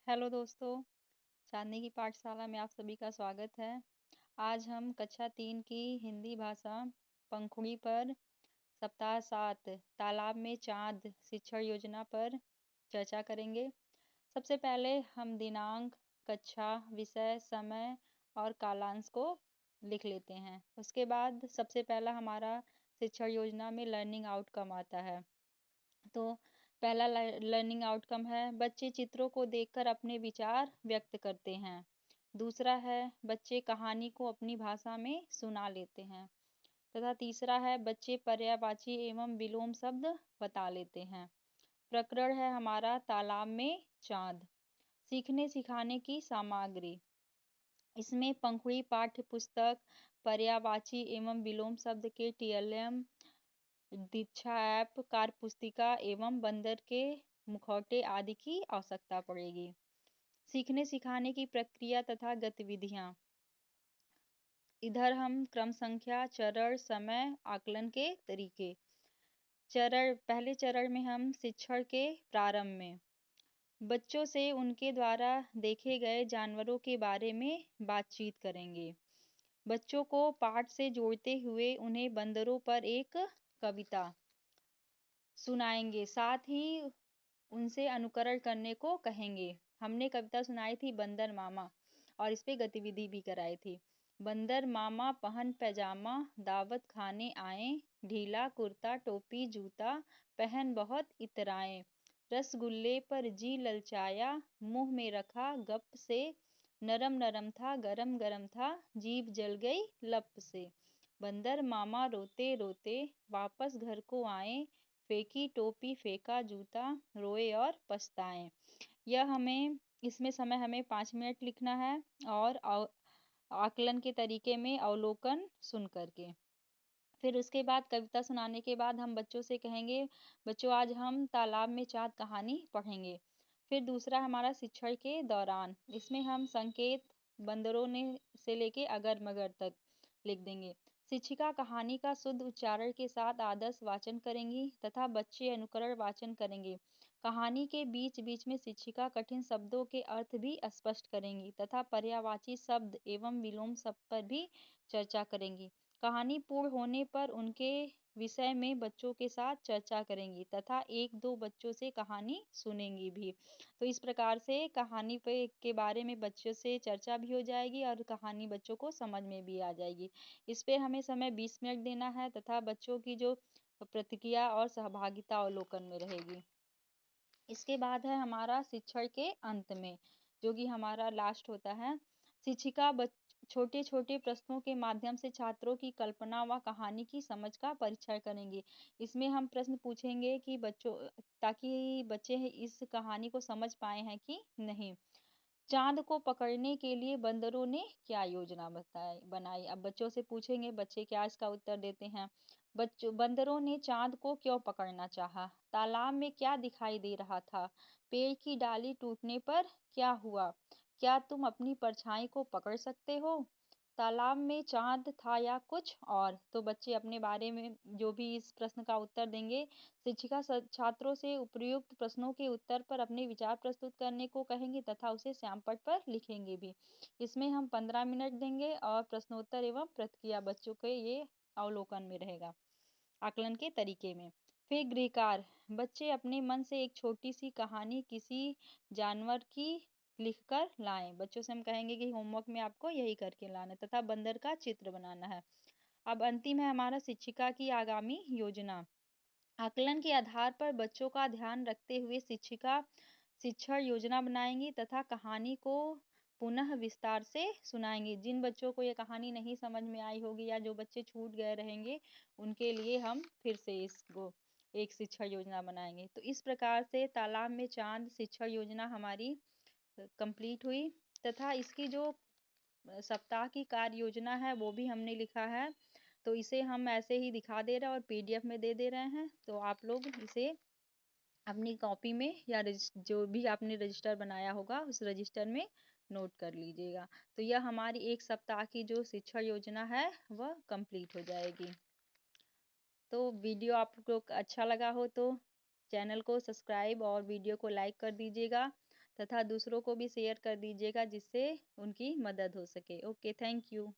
Hello दोस्तों, चांदनी की पाठशाला में आप सभी का स्वागत है। आज हम कक्षा 3 की हिंदी भाषा पंखुड़ी पर सप्ताह 7 तालाब में चाँद शिक्षण योजना पर चर्चा करेंगे। सबसे पहले हम दिनांक, कक्षा, विषय, समय और कालांश को लिख लेते हैं। उसके बाद सबसे पहला हमारा शिक्षण योजना में लर्निंग आउटकम आता है। तो पहला लर्निंग आउटकम है बच्चे चित्रों को देखकर अपने विचार व्यक्त करते हैं। दूसरा है बच्चे कहानी को अपनी भाषा में सुना लेते हैं। तथा तीसरा है बच्चे पर्यायवाची एवं विलोम शब्द बता लेते हैं। प्रकरण है हमारा तालाब में चांद। सीखने सिखाने की सामग्री। इसमें पंखुड़ी पाठ्य पुस्तक, पर्यायवाची एवं विलोम शब्द के टीएलएम, दीक्षा ऐप, कार्यपुस्तिका एवं बंदर के मुखौटे आदि की आवश्यकता पड़ेगी। सीखने सिखाने की प्रक्रिया तथा गतिविधियां। इधर हम क्रम संख्या, चरण, समय, आकलन के तरीके। पहले चरण में हम शिक्षण के प्रारंभ में बच्चों से उनके द्वारा देखे गए जानवरों के बारे में बातचीत करेंगे। बच्चों को पाठ से जोड़ते हुए उन्हें बंदरों पर एक कविता सुनाएंगे, साथ ही उनसे अनुकरण करने को कहेंगे। हमने कविता सुनाई थी बंदर मामा और इस पे गतिविधि भी कराई थी। बंदर मामा पहन पैजामा दावत खाने आए, ढीला कुर्ता टोपी जूता पहन बहुत इतराए, रसगुल्ले पर जी ललचाया, मुंह में रखा गप से, नरम नरम था गरम गरम था, जीभ जल गई लप से। बंदर मामा रोते रोते वापस घर को आए, फेंकी टोपी फेंका जूता, रोए और पछताए। यह हमें इसमें समय हमें 5 मिनट लिखना है और आकलन के तरीके में अवलोकन सुन करके। फिर उसके बाद कविता सुनाने के बाद हम बच्चों से कहेंगे बच्चों आज हम तालाब में चाँद कहानी पढ़ेंगे। फिर दूसरा हमारा शिक्षण के दौरान, इसमें हम संकेत बंदरों ने से लेके अगर मगर तक लिख देंगे। शिक्षिका कहानी का शुद्ध उच्चारण के साथ आदर्श वाचन करेंगी तथा बच्चे अनुकरण वाचन करेंगे। कहानी के बीच बीच में शिक्षिका कठिन शब्दों के अर्थ भी स्पष्ट करेंगी तथा पर्यायवाची शब्द एवं विलोम शब्द पर भी चर्चा करेंगी। कहानी पूर्ण होने पर उनके विषय में बच्चों के साथ चर्चा करेंगी तथा एक दो बच्चों से कहानी सुनेंगी भी। तो इस प्रकार से कहानी पे के बारे में बच्चों से चर्चा भी हो जाएगी और कहानी बच्चों को समझ में भी आ जाएगी। इस पे हमें समय 20 मिनट देना है तथा बच्चों की जो प्रतिक्रिया और सहभागिता अवलोकन में रहेगी। इसके बाद है हमारा शिक्षण के अंत में, जो कि हमारा लास्ट होता है। शिक्षिका छोटे छोटे प्रश्नों के माध्यम से छात्रों की कल्पना व कहानी की समझ का परीक्षण करेंगे। इसमें हम प्रश्न पूछेंगे कि बच्चों ताकि बच्चे इस कहानी को समझ पाए हैं कि नहीं। चांद को पकड़ने के लिए बंदरों ने क्या योजना बनाई। अब बच्चों से पूछेंगे, बच्चे क्या इसका उत्तर देते हैं। बच्चों बंदरों ने चांद को क्यों पकड़ना चाहा, तालाब में क्या दिखाई दे रहा था, पेड़ की डाली टूटने पर क्या हुआ, क्या तुम अपनी परछाई को पकड़ सकते हो, तालाब में चांद था या कुछ और। तो बच्चे अपने बारे में जो भी इस प्रश्न का उत्तर देंगे, शिक्षिका छात्रों से उपयुक्त प्रश्नों के उत्तर पर अपने विचार प्रस्तुत करने को कहेंगे तथा उसे श्यामपट्ट पर लिखेंगे भी। इसमें हम 15 मिनट देंगे और प्रश्नोत्तर एवं प्रतिक्रिया बच्चों के ये अवलोकन में रहेगा आकलन के तरीके में। फिर गृहकार्य, बच्चे अपने मन से एक छोटी सी कहानी किसी जानवर की लिखकर लाएं। बच्चों से हम कहेंगे कि होमवर्क में आपको यही करके लाना है तथा बंदर का चित्र बनाना है। अब अंतिम है हमारा शिक्षिका की आगामी योजना। आकलन के आधार पर बच्चों का ध्यान रखते हुए शिक्षिका शिक्षण योजना बनाएंगी तथा कहानी को पुनः विस्तार से सुनाएंगे। जिन बच्चों को ये कहानी नहीं समझ में आई होगी या जो बच्चे छूट गए रहेंगे, उनके लिए हम फिर से इसको एक शिक्षण योजना बनाएंगे। तो इस प्रकार से तालाब में चांद शिक्षण योजना हमारी कंप्लीट हुई तथा इसकी जो सप्ताह की कार्य योजना है वो भी हमने लिखा है। तो इसे हम ऐसे ही दिखा दे रहे हैं और पीडीएफ में दे दे रहे हैं। तो आप लोग इसे अपनी कॉपी में या जो भी आपने रजिस्टर बनाया होगा उस रजिस्टर में नोट कर लीजिएगा। तो यह हमारी एक सप्ताह की जो शिक्षा योजना है वह कंप्लीट हो जाएगी। तो वीडियो आप लोग को अच्छा लगा हो तो चैनल को सब्सक्राइब और वीडियो को लाइक कर दीजिएगा तथा दूसरों को भी शेयर कर दीजिएगा जिससे उनकी मदद हो सके। Okay, thank you.